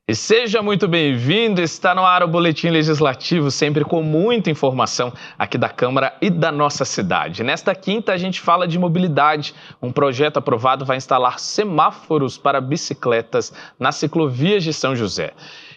E seja muito bem-vindo, está no ar o Boletim Legislativo, sempre com muita informação aqui da Câmara e da nossa cidade. Nesta quinta a gente fala de mobilidade. Um projeto aprovado vai instalar semáforos para bicicletas nas ciclovias de São José.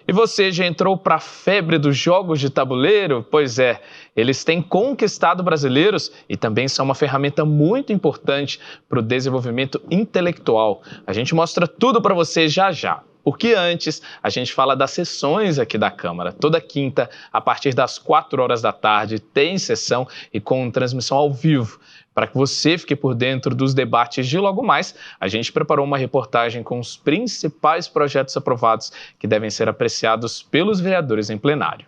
E você já entrou para a febre dos jogos de tabuleiro? Pois é, eles têm conquistado brasileiros e também são uma ferramenta muito importante para o desenvolvimento intelectual. A gente mostra tudo para você já já. Porque antes a gente fala das sessões aqui da Câmara. Toda quinta, a partir das 4 horas da tarde, tem sessão e com transmissão ao vivo. Para que você fique por dentro dos debates de logo mais, a gente preparou uma reportagem com os principais projetos aprovados que devem ser apreciados pelos vereadores em plenário.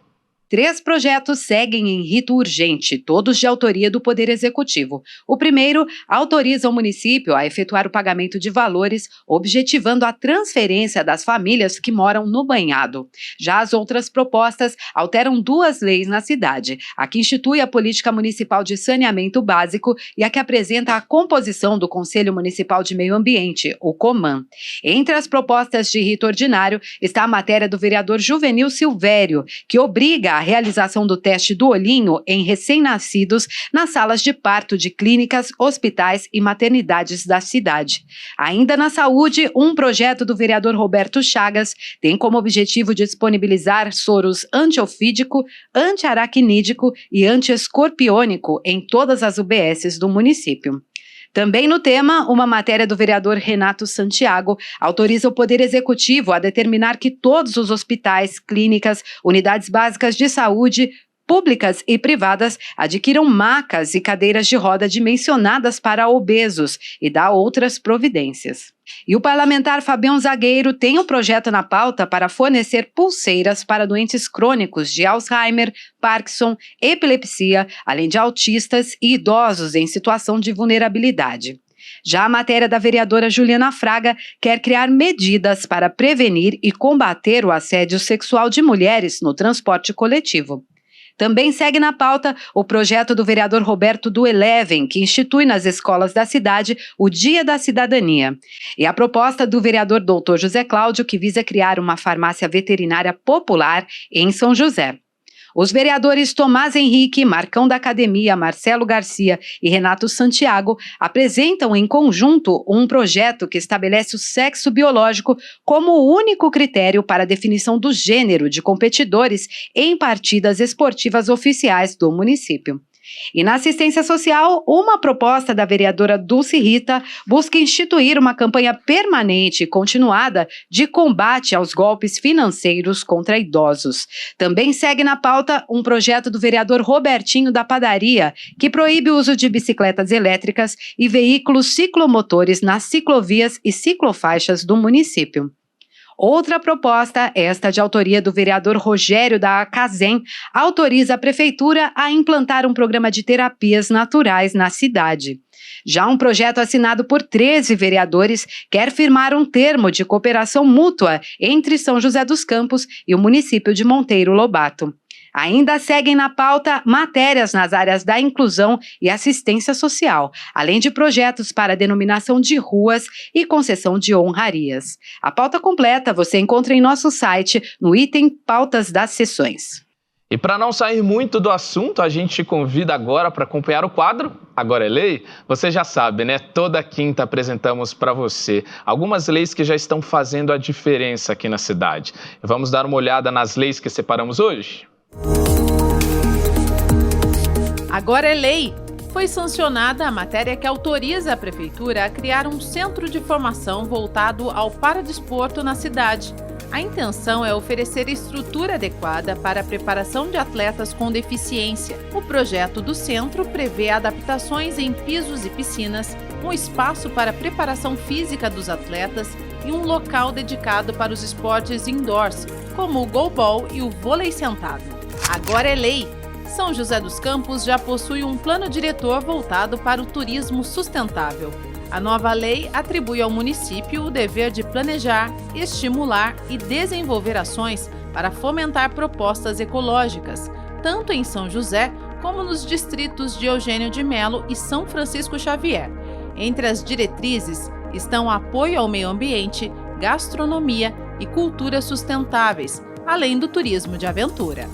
3 projetos seguem em rito urgente, todos de autoria do Poder Executivo. O primeiro autoriza o município a efetuar o pagamento de valores, objetivando a transferência das famílias que moram no banhado. Já as outras propostas alteram 2 leis na cidade, a que institui a Política Municipal de Saneamento Básico e a que apresenta a composição do Conselho Municipal de Meio Ambiente, o COMAN. Entre as propostas de rito ordinário está a matéria do vereador Juvenil Silvério, que obriga a realização do teste do olhinho em recém-nascidos nas salas de parto de clínicas, hospitais e maternidades da cidade. Ainda na saúde, um projeto do vereador Roberto Chagas tem como objetivo disponibilizar soros antiofídico, antiaracnídico e antiescorpiônico em todas as UBSs do município. Também no tema, uma matéria do vereador Renato Santiago autoriza o Poder Executivo a determinar que todos os hospitais, clínicas, unidades básicas de saúde, públicas e privadas adquiram macas e cadeiras de roda dimensionadas para obesos e dá outras providências. E o parlamentar Fabião Zagueiro tem um projeto na pauta para fornecer pulseiras para doentes crônicos de Alzheimer, Parkinson, epilepsia, além de autistas e idosos em situação de vulnerabilidade. Já a matéria da vereadora Juliana Fraga quer criar medidas para prevenir e combater o assédio sexual de mulheres no transporte coletivo. Também segue na pauta o projeto do vereador Roberto do Eleven, que institui nas escolas da cidade o Dia da Cidadania. E a proposta do vereador Dr. José Cláudio, que visa criar uma farmácia veterinária popular em São José. Os vereadores Tomás Henrique, Marcão da Academia, Marcelo Garcia e Renato Santiago apresentam em conjunto um projeto que estabelece o sexo biológico como o único critério para a definição do gênero de competidores em partidas esportivas oficiais do município. E na assistência social, uma proposta da vereadora Dulce Rita busca instituir uma campanha permanente e continuada de combate aos golpes financeiros contra idosos. Também segue na pauta um projeto do vereador Robertinho da Padaria, que proíbe o uso de bicicletas elétricas e veículos ciclomotores nas ciclovias e ciclofaixas do município. Outra proposta, esta de autoria do vereador Rogério da Cazem, autoriza a prefeitura a implantar um programa de terapias naturais na cidade. Já um projeto assinado por 13 vereadores quer firmar um termo de cooperação mútua entre São José dos Campos e o município de Monteiro Lobato. Ainda seguem na pauta matérias nas áreas da inclusão e assistência social, além de projetos para denominação de ruas e concessão de honrarias. A pauta completa você encontra em nosso site, no item Pautas das Sessões. E para não sair muito do assunto, a gente te convida agora para acompanhar o quadro Agora é Lei. Você já sabe, né? Toda quinta apresentamos para você algumas leis que já estão fazendo a diferença aqui na cidade. Vamos dar uma olhada nas leis que separamos hoje? Agora é lei. Foi sancionada a matéria que autoriza a Prefeitura a criar um centro de formação voltado ao paradesporto na cidade. A intenção é oferecer estrutura adequada para a preparação de atletas com deficiência. O projeto do centro prevê adaptações em pisos e piscinas, um espaço para a preparação física dos atletas e um local dedicado para os esportes indoors, como o goalball e o vôlei sentado. Agora é lei. São José dos Campos já possui um plano diretor voltado para o turismo sustentável. A nova lei atribui ao município o dever de planejar, estimular e desenvolver ações para fomentar propostas ecológicas, tanto em São José como nos distritos de Eugênio de Melo e São Francisco Xavier. Entre as diretrizes estão apoio ao meio ambiente, gastronomia e cultura sustentáveis, além do turismo de aventura.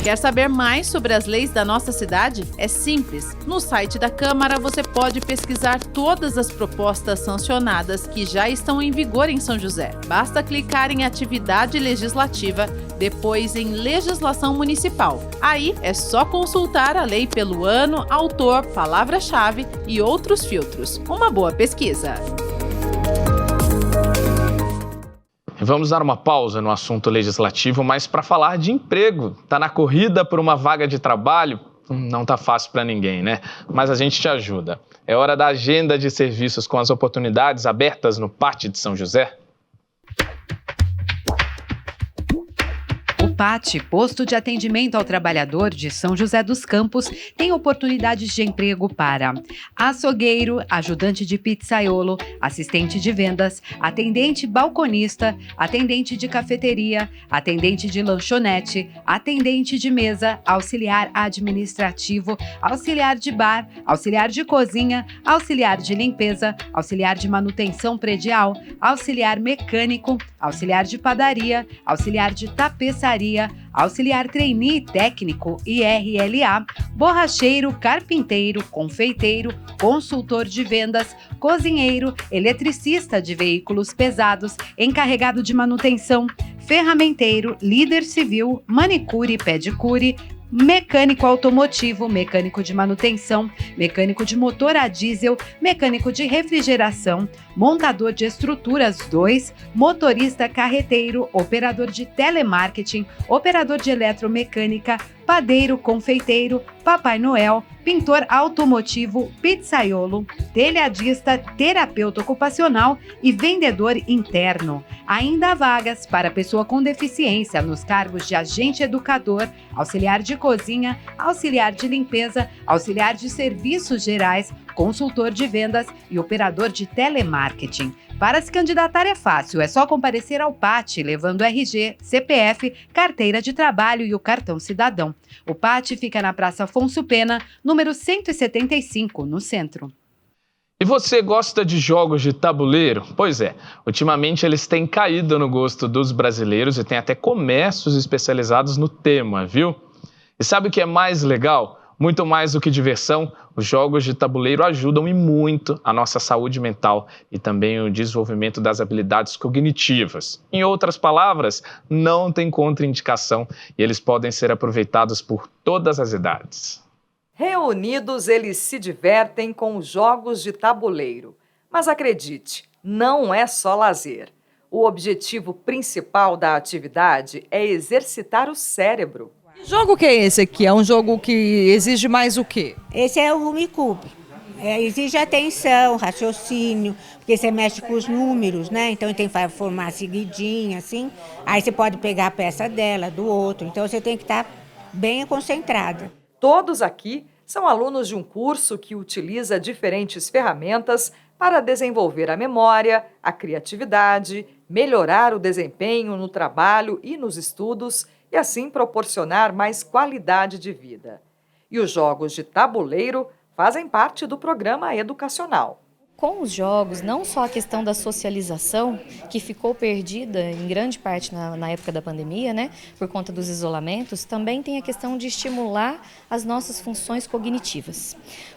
Quer saber mais sobre as leis da nossa cidade? É simples. No site da Câmara você pode pesquisar todas as propostas sancionadas que já estão em vigor em São José. Basta clicar em Atividade Legislativa, depois em Legislação Municipal. Aí é só consultar a lei pelo ano, autor, palavra-chave e outros filtros. Uma boa pesquisa! Vamos dar uma pausa no assunto legislativo, mas para falar de emprego. Tá na corrida por uma vaga de trabalho? Não tá fácil para ninguém, né? Mas a gente te ajuda. É hora da agenda de serviços com as oportunidades abertas no PAT de São José. O PAT, Posto de Atendimento ao Trabalhador de São José dos Campos, tem oportunidades de emprego para açougueiro, ajudante de pizzaiolo, assistente de vendas, atendente balconista, atendente de cafeteria, atendente de lanchonete, atendente de mesa, auxiliar administrativo, auxiliar de bar, auxiliar de cozinha, auxiliar de limpeza, auxiliar de manutenção predial, auxiliar mecânico, auxiliar de padaria, auxiliar de tapeçaria, auxiliar trainee técnico IRLA, borracheiro, carpinteiro, confeiteiro, consultor de vendas, cozinheiro, eletricista de veículos pesados, encarregado de manutenção, ferramenteiro, líder civil, manicure e pedicure, mecânico automotivo, mecânico de manutenção, mecânico de motor a diesel, mecânico de refrigeração, montador de estruturas 2, motorista carreteiro, operador de telemarketing, operador de eletromecânica, padeiro, confeiteiro, Papai Noel, pintor automotivo, pizzaiolo, telhadista, terapeuta ocupacional e vendedor interno. Ainda há vagas para pessoa com deficiência nos cargos de agente educador, auxiliar de cozinha, auxiliar de limpeza, auxiliar de serviços gerais, consultor de vendas e operador de telemarketing. Para se candidatar é fácil, é só comparecer ao PAT, levando RG, CPF, carteira de trabalho e o cartão cidadão. O PAT fica na Praça Afonso Pena, número 175, no centro. E você gosta de jogos de tabuleiro? Pois é, ultimamente eles têm caído no gosto dos brasileiros e tem até comércios especializados no tema, viu? E sabe o que é mais legal? Muito mais do que diversão, os jogos de tabuleiro ajudam e muito a nossa saúde mental e também o desenvolvimento das habilidades cognitivas. Em outras palavras, não tem contraindicação e eles podem ser aproveitados por todas as idades. Reunidos, eles se divertem com os jogos de tabuleiro. Mas acredite, não é só lazer. O objetivo principal da atividade é exercitar o cérebro. Que jogo que é esse aqui? É um jogo que exige mais o quê? Esse é o Rummikub. Exige atenção, raciocínio, porque você mexe com os números, né? Então tem que formar seguidinha, assim. Aí você pode pegar a peça dela, do outro. Então você tem que estar bem concentrada. Todos aqui são alunos de um curso que utiliza diferentes ferramentas para desenvolver a memória, a criatividade, melhorar o desempenho no trabalho e nos estudos e assim proporcionar mais qualidade de vida. E os jogos de tabuleiro fazem parte do programa educacional. Com os jogos, não só a questão da socialização, que ficou perdida em grande parte na época da pandemia, né, por conta dos isolamentos, também tem a questão de estimular as nossas funções cognitivas.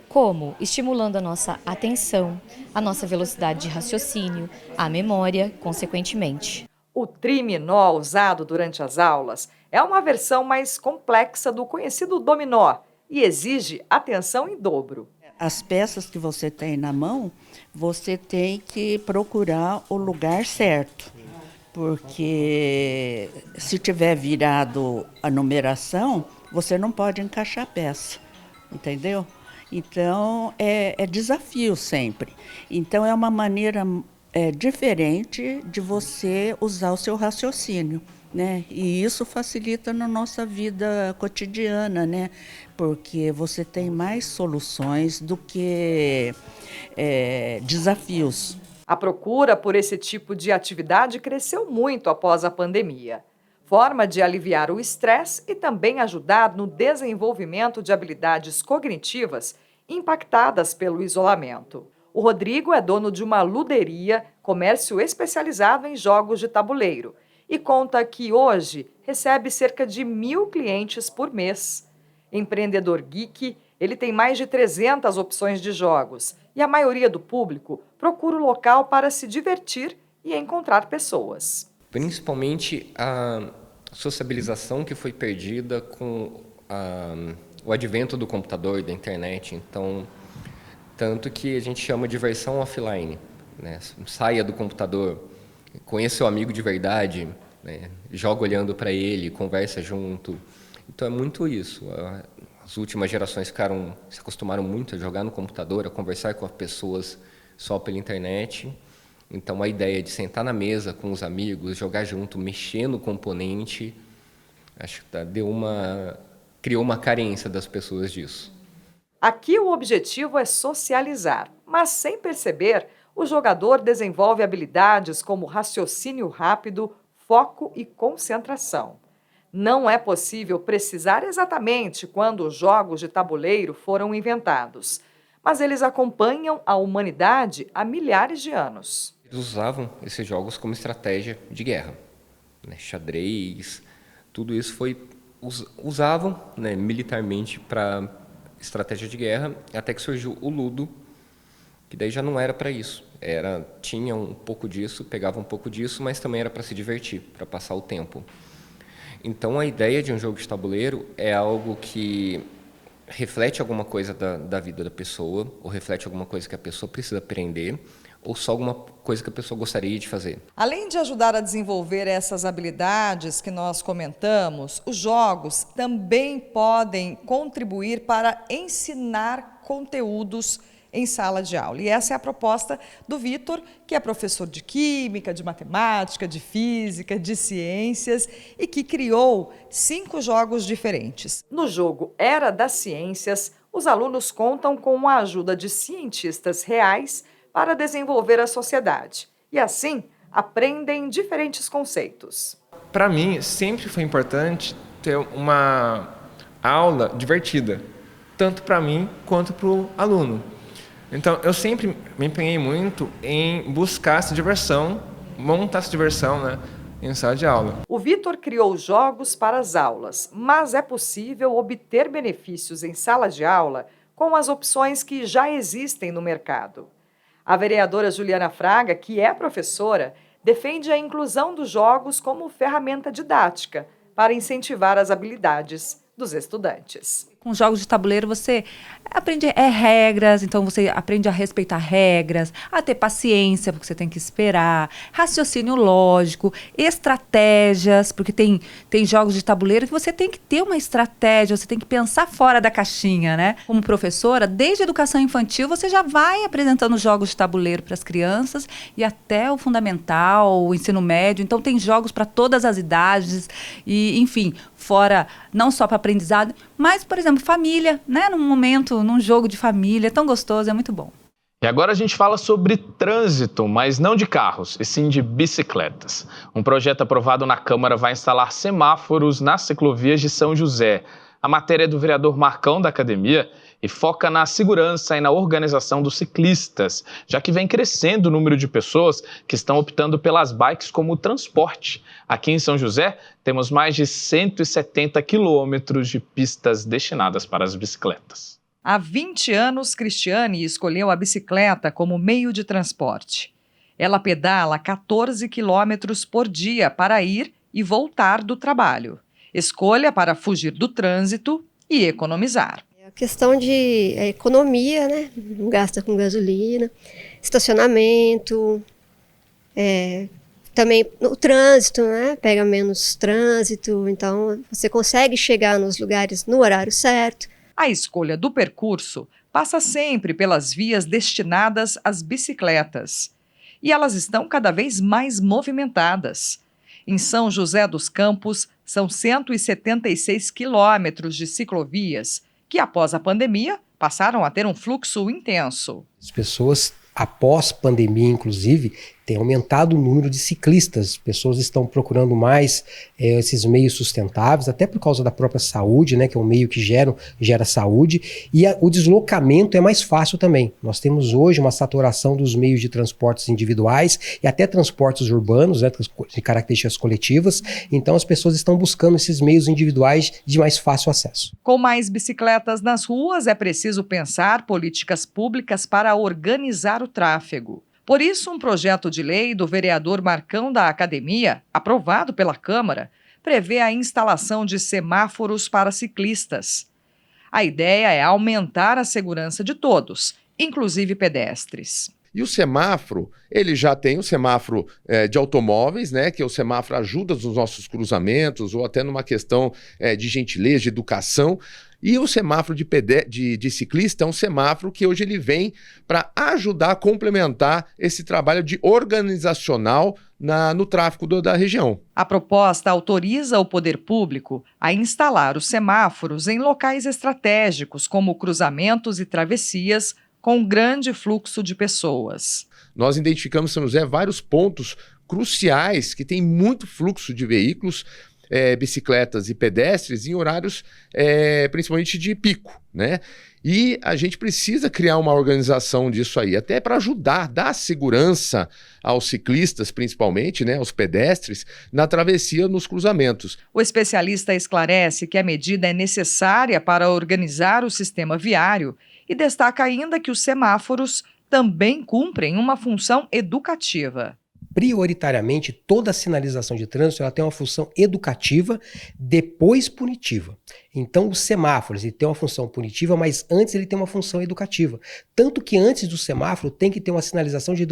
Como? Estimulando a nossa atenção, a nossa velocidade de raciocínio, a memória, consequentemente. O triminó usado durante as aulas é uma versão mais complexa do conhecido dominó e exige atenção em dobro. As peças que você tem na mão, você tem que procurar o lugar certo, porque se tiver virado a numeração, você não pode encaixar a peça, entendeu? Então, é desafio sempre. Então, é uma maneira diferente de você usar o seu raciocínio, né? E isso facilita na nossa vida cotidiana, né? Porque você tem mais soluções do que desafios. A procura por esse tipo de atividade cresceu muito após a pandemia. Forma de aliviar o estresse e também ajudar no desenvolvimento de habilidades cognitivas impactadas pelo isolamento. O Rodrigo é dono de uma luderia, comércio especializado em jogos de tabuleiro, e conta que hoje recebe cerca de 1.000 clientes por mês. Empreendedor geek, ele tem mais de 300 opções de jogos e a maioria do público procura o local para se divertir e encontrar pessoas. Principalmente a sociabilização que foi perdida com o advento do computador e da internet. Então, tanto que a gente chama de versão offline, né? Saia do computador, conheça seu amigo de verdade, né? Joga olhando para ele, conversa junto. Então é muito isso. As últimas gerações se acostumaram muito a jogar no computador, a conversar com as pessoas só pela internet. Então a ideia de sentar na mesa com os amigos, jogar junto, mexer no componente, acho que criou uma carência das pessoas disso. Aqui o objetivo é socializar, mas sem perceber, o jogador desenvolve habilidades como raciocínio rápido, foco e concentração. Não é possível precisar exatamente quando os jogos de tabuleiro foram inventados, mas eles acompanham a humanidade há milhares de anos. Eles usavam esses jogos como estratégia de guerra, né? Xadrez, tudo isso usavam, né, militarmente para estratégia de guerra, até que surgiu o Ludo, que daí já não era para isso. Tinha um pouco disso, pegava um pouco disso, mas também era para se divertir, para passar o tempo. Então a ideia de um jogo de tabuleiro é algo que reflete alguma coisa da vida da pessoa, ou reflete alguma coisa que a pessoa precisa aprender, ou só alguma coisa que a pessoa gostaria de fazer. Além de ajudar a desenvolver essas habilidades que nós comentamos, os jogos também podem contribuir para ensinar conteúdos em sala de aula. E essa é a proposta do Vitor, que é professor de Química, de Matemática, de Física, de Ciências e que criou 5 jogos diferentes. No jogo Era das Ciências, os alunos contam com a ajuda de cientistas reais para desenvolver a sociedade. E assim, aprendem diferentes conceitos. Para mim, sempre foi importante ter uma aula divertida, tanto para mim quanto para o aluno. Então, eu sempre me empenhei muito em buscar essa diversão, montar essa diversão, né, em sala de aula. O Vitor criou jogos para as aulas, mas é possível obter benefícios em sala de aula com as opções que já existem no mercado. A vereadora Juliana Fraga, que é professora, defende a inclusão dos jogos como ferramenta didática para incentivar as habilidades dos estudantes. Com jogos de tabuleiro você aprende regras, então você aprende a respeitar regras, a ter paciência, porque você tem que esperar, raciocínio lógico, estratégias, porque tem jogos de tabuleiro que você tem que ter uma estratégia, você tem que pensar fora da caixinha, né? Como professora, desde a educação infantil, você já vai apresentando jogos de tabuleiro para as crianças e até o fundamental, o ensino médio, então tem jogos para todas as idades e, enfim, fora não só para aprendizado, mas, por exemplo, família, né? Num jogo de família, é tão gostoso, é muito bom. E agora a gente fala sobre trânsito, mas não de carros, e sim de bicicletas. Um projeto aprovado na Câmara vai instalar semáforos nas ciclovias de São José. A matéria é do vereador Marcão da Academia e foca na segurança e na organização dos ciclistas, já que vem crescendo o número de pessoas que estão optando pelas bikes como transporte. Aqui em São José, temos mais de 170 quilômetros de pistas destinadas para as bicicletas. Há 20 anos, Cristiane escolheu a bicicleta como meio de transporte. Ela pedala 14 quilômetros por dia para ir e voltar do trabalho. Escolha para fugir do trânsito e economizar. A questão de economia, né? Não gasta com gasolina, estacionamento, também o trânsito, né? Pega menos trânsito, então você consegue chegar nos lugares no horário certo. A escolha do percurso passa sempre pelas vias destinadas às bicicletas. E elas estão cada vez mais movimentadas. Em São José dos Campos, são 176 quilômetros de ciclovias, que após a pandemia passaram a ter um fluxo intenso. As pessoas, após pandemia inclusive, tem aumentado o número de ciclistas, pessoas estão procurando mais esses meios sustentáveis, até por causa da própria saúde, né, que é um meio que gera saúde, e o deslocamento é mais fácil também. Nós temos hoje uma saturação dos meios de transportes individuais e até transportes urbanos, né, de características coletivas, então as pessoas estão buscando esses meios individuais de mais fácil acesso. Com mais bicicletas nas ruas, é preciso pensar políticas públicas para organizar o tráfego. Por isso, um projeto de lei do vereador Marcão da Academia, aprovado pela Câmara, prevê a instalação de semáforos para ciclistas. A ideia é aumentar a segurança de todos, inclusive pedestres. E o semáforo, ele já tem o semáforo de automóveis, né, que o semáforo ajuda nos nossos cruzamentos ou até numa questão de gentileza, de educação. E o semáforo de ciclista é um semáforo que hoje ele vem para ajudar a complementar esse trabalho de organizacional no tráfego da região. A proposta autoriza o poder público a instalar os semáforos em locais estratégicos, como cruzamentos e travessias, com grande fluxo de pessoas. Nós identificamos, São José, vários pontos cruciais que tem muito fluxo de veículos, bicicletas e pedestres em horários principalmente de pico, né? E a gente precisa criar uma organização disso aí, até para ajudar, dar segurança aos ciclistas, principalmente, né, aos pedestres, na travessia, nos cruzamentos. O especialista esclarece que a medida é necessária para organizar o sistema viário e destaca ainda que os semáforos também cumprem uma função educativa. Prioritariamente, toda a sinalização de trânsito ela tem uma função educativa, depois punitiva. Então, os semáforos ele tem uma função punitiva, mas antes ele tem uma função educativa. Tanto que antes do semáforo tem que ter uma sinalização de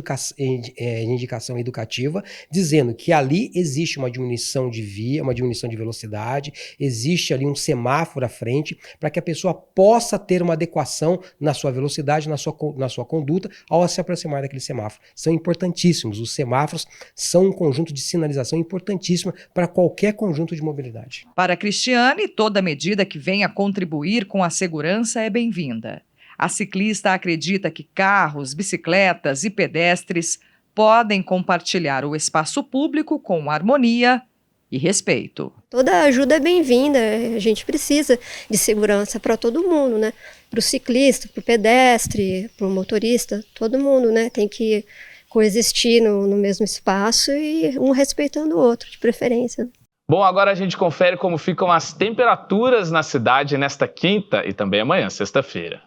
indicação educativa, dizendo que ali existe uma diminuição de via, uma diminuição de velocidade, existe ali um semáforo à frente, para que a pessoa possa ter uma adequação na sua velocidade, na sua conduta, ao se aproximar daquele semáforo. São importantíssimos. Os semáforos são um conjunto de sinalização importantíssimo para qualquer conjunto de mobilidade. Para a Cristiane, toda medida que venha contribuir com a segurança é bem-vinda. A ciclista acredita que carros, bicicletas e pedestres podem compartilhar o espaço público com harmonia e respeito. Toda ajuda é bem-vinda, a gente precisa de segurança para todo mundo, né? Para o ciclista, para o pedestre, para o motorista, todo mundo, né? Tem que coexistir no mesmo espaço e um respeitando o outro, de preferência. Bom, agora a gente confere como ficam as temperaturas na cidade nesta quinta e também amanhã, sexta-feira.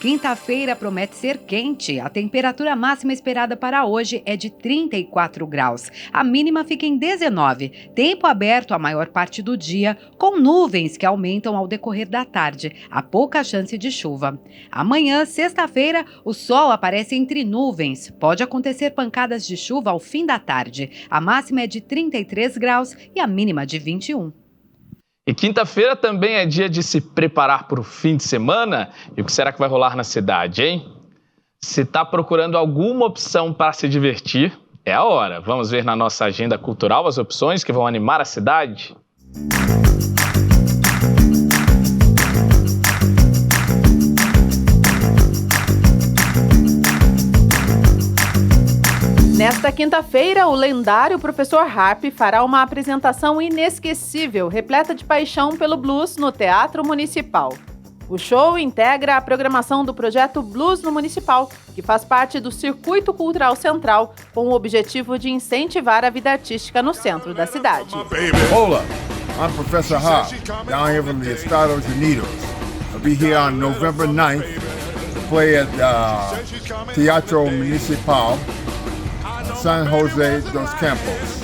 Quinta-feira promete ser quente. A temperatura máxima esperada para hoje é de 34 graus. A mínima fica em 19. Tempo aberto a maior parte do dia, com nuvens que aumentam ao decorrer da tarde. Há pouca chance de chuva. Amanhã, sexta-feira, o sol aparece entre nuvens. Pode acontecer pancadas de chuva ao fim da tarde. A máxima é de 33 graus e a mínima de 21. E quinta-feira também é dia de se preparar para o fim de semana. E o que será que vai rolar na cidade, hein? Se está procurando alguma opção para se divertir, é a hora. Vamos ver na nossa agenda cultural as opções que vão animar a cidade? Nesta quinta-feira, o lendário professor Harp fará uma apresentação inesquecível, repleta de paixão pelo blues no Teatro Municipal. O show integra a programação do projeto Blues no Municipal, que faz parte do Circuito Cultural Central, com o objetivo de incentivar a vida artística no centro da cidade. Hola, I'm Professor Harp, down here from the Estados Unidos. I'll be here on November 9th to play at Teatro Municipal, San José dos Campos.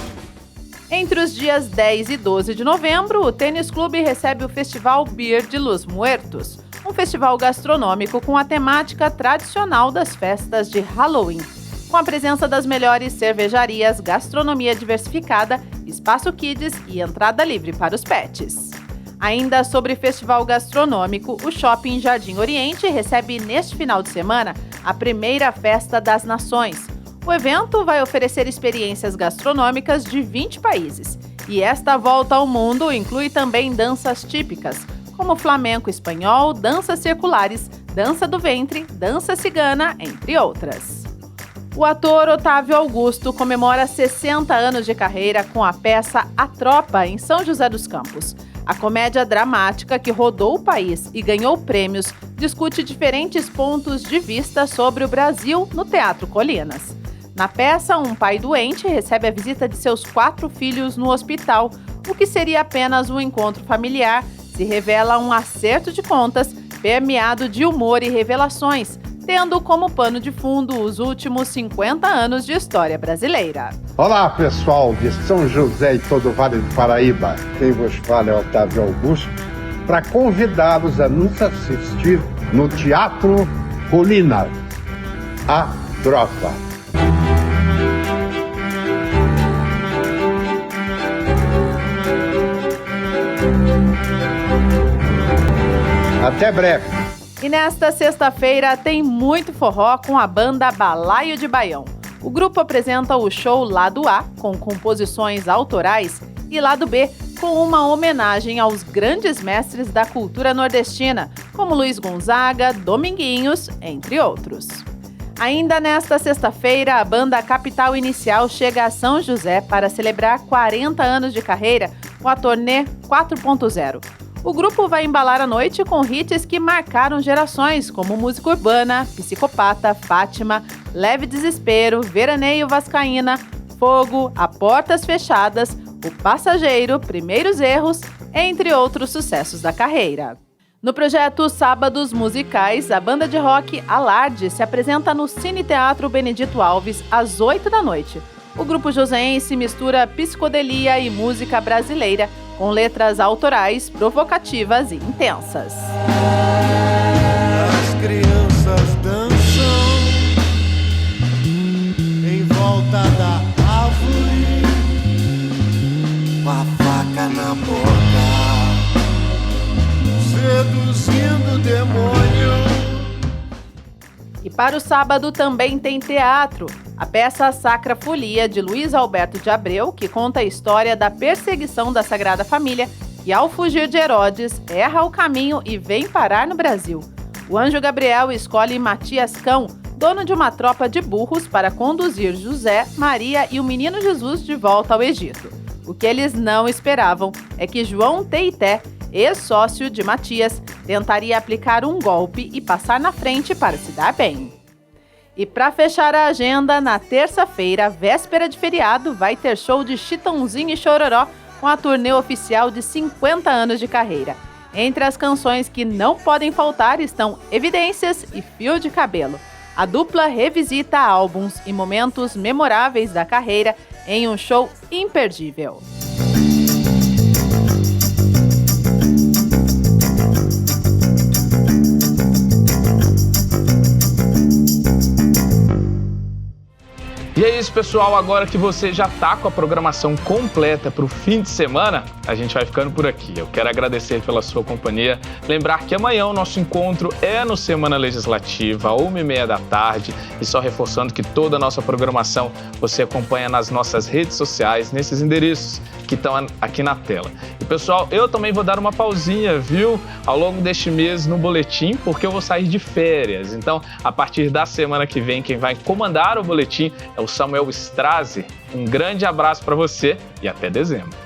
Entre os dias 10 e 12 de novembro, o Tênis Clube recebe o Festival Beer de Los Muertos, um festival gastronômico com a temática tradicional das festas de Halloween, com a presença das melhores cervejarias, gastronomia diversificada, espaço kids e entrada livre para os pets. Ainda sobre festival gastronômico, o Shopping Jardim Oriente recebe neste final de semana a primeira Festa das Nações. O evento vai oferecer experiências gastronômicas de 20 países. E esta volta ao mundo inclui também danças típicas, como flamenco espanhol, danças circulares, dança do ventre, dança cigana, entre outras. O ator Otávio Augusto comemora 60 anos de carreira com a peça A Tropa, em São José dos Campos. A comédia dramática que rodou o país e ganhou prêmios discute diferentes pontos de vista sobre o Brasil no Teatro Colinas. Na peça, um pai doente recebe a visita de seus 4 filhos no hospital. O que seria apenas um encontro familiar se revela um acerto de contas permeado de humor e revelações, tendo como pano de fundo os últimos 50 anos de história brasileira. Olá, pessoal de São José e todo o Vale do Paraíba. Quem vos fala é Otávio Augusto, para convidá-los a nos assistir no Teatro Colinas, A Tropa. Até breve. E nesta sexta-feira tem muito forró com a banda Balaio de Baião. O grupo apresenta o show Lado A, com composições autorais, e Lado B, com uma homenagem aos grandes mestres da cultura nordestina, como Luiz Gonzaga, Dominguinhos, entre outros. Ainda nesta sexta-feira, a banda Capital Inicial chega a São José para celebrar 40 anos de carreira com a turnê 4.0. O grupo vai embalar a noite com hits que marcaram gerações, como Música Urbana, Psicopata, Fátima, Leve Desespero, Veraneio Vascaína, Fogo, A Portas Fechadas, O Passageiro, Primeiros Erros, entre outros sucessos da carreira. No projeto Sábados Musicais, a banda de rock Alarde se apresenta no Cine Teatro Benedito Alves às 8 da noite. O grupo joseense mistura psicodelia e música brasileira, com letras autorais, provocativas e intensas. As crianças dançam em volta da árvore, com a faca na boca, seduzindo o demônio. E para o sábado também tem teatro. A peça Sacra Folia, de Luiz Alberto de Abreu, que conta a história da perseguição da Sagrada Família, que ao fugir de Herodes, erra o caminho e vem parar no Brasil. O anjo Gabriel escolhe Matias Cão, dono de uma tropa de burros, para conduzir José, Maria e o menino Jesus de volta ao Egito. O que eles não esperavam é que João Teité, ex-sócio de Matias, tentaria aplicar um golpe e passar na frente para se dar bem. E para fechar a agenda, na terça-feira, véspera de feriado, vai ter show de Chitãozinho e Chororó com a turnê oficial de 50 anos de carreira. Entre as canções que não podem faltar estão Evidências e Fio de Cabelo. A dupla revisita álbuns e momentos memoráveis da carreira em um show imperdível. E é isso, pessoal. Agora que você já tá com a programação completa para o fim de semana, a gente vai ficando por aqui. Eu quero agradecer pela sua companhia. Lembrar que amanhã o nosso encontro é no Semana Legislativa, 1h30 da tarde. E só reforçando que toda a nossa programação você acompanha nas nossas redes sociais, nesses endereços que estão aqui na tela. E, pessoal, eu também vou dar uma pausinha, viu? Ao longo deste mês no boletim, porque eu vou sair de férias. Então, a partir da semana que vem, quem vai comandar o boletim é o Samuel Strazi. Um grande abraço para você e até dezembro.